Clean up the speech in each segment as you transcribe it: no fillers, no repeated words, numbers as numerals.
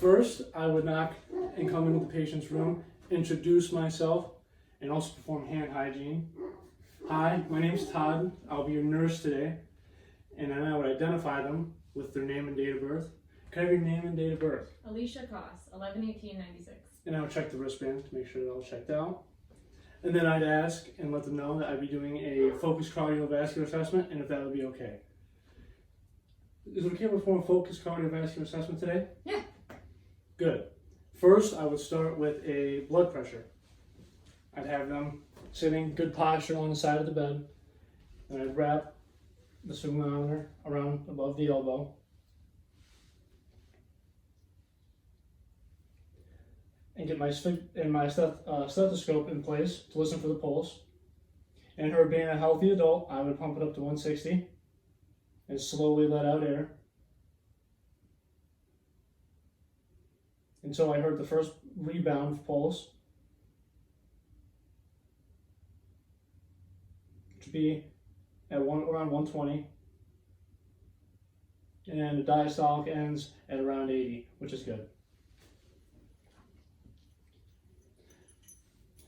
First, I would knock and come into the patient's room, introduce myself, and also perform hand hygiene. Hi, my name's Todd. I'll be your nurse today. And then I would identify them with their name and date of birth. Can I have your name and date of birth? Alicia Koss, 11/18/96. And I would check the wristband to make sure they're all checked out. And then I'd ask and let them know that I'd be doing a focused cardiovascular assessment and if that would be okay. Is it okay to perform a focused cardiovascular assessment today? Yeah. Good. First, I would start with a blood pressure. I'd have them sitting, good posture on the side of the bed. And I'd wrap the sphygmometer around above the elbow. And get my stethoscope in place to listen for the pulse. And her being a healthy adult, I would pump it up to 160 and slowly let out air until I heard the first rebound of pulse, which would be at around 120, and the diastolic ends at around 80, which is good.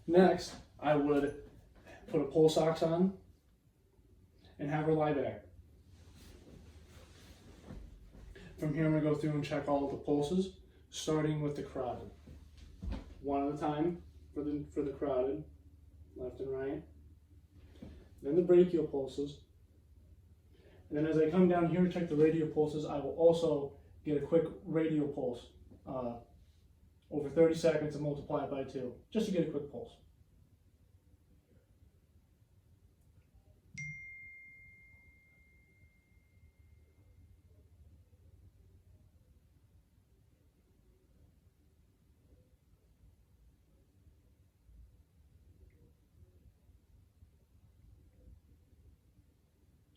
Next, I would put a pulse ox on and have her lie back. From here, I'm going to go through and check all of the pulses, starting with the carotid. One at a time for the carotid, left and right. Then the brachial pulses. And then as I come down here to check the radial pulses, I will also get a quick radial pulse over 30 seconds and multiply it by 2, just to get a quick pulse.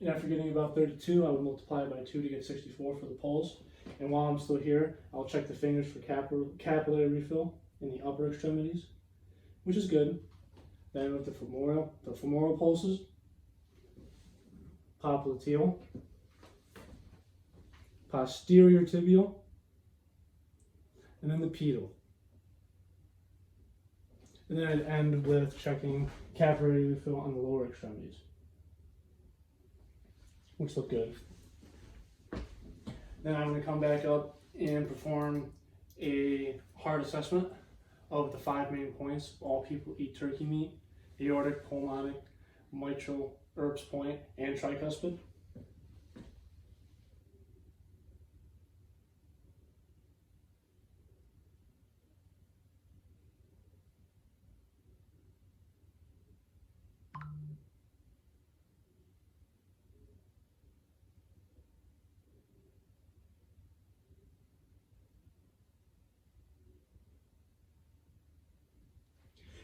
And after getting about 32, I would multiply it by 2 to get 64 for the pulse. And while I'm still here, I'll check the fingers for capillary refill in the upper extremities, which is good. Then with the femoral pulses, popliteal, posterior tibial, and then the pedal. And then I'd end with checking capillary refill on the lower extremities, which look good. Then I'm going to come back up and perform a heart assessment of the 5 main points. All people eat turkey meat: aortic, pulmonic, mitral, Erb's point, and tricuspid.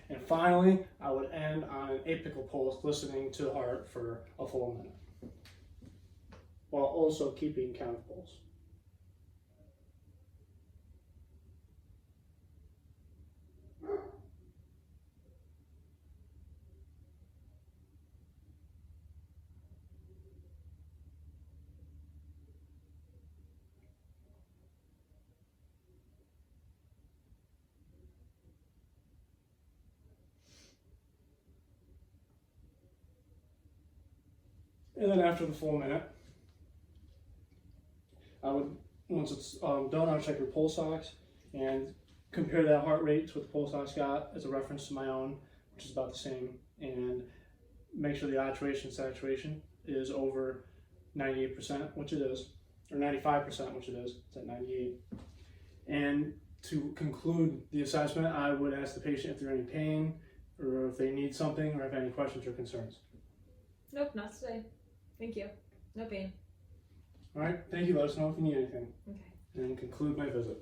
And finally, I would end on an apical pulse, listening to the heart for a full minute, while also keeping count of pulse. And then after the full minute, once it's done, I'll check your pulse ox and compare that heart rate to what the pulse ox got as a reference to my own, which is about the same, and make sure the attenuation saturation is over 98%, which it is, or 95%, which it is. It's at 98. And to conclude the assessment, I would ask the patient if they're in any pain, or if they need something, or have any questions or concerns. Nope, not today. Thank you. No pain. All right, thank you. Let us know if you need anything. Okay. And conclude my visit.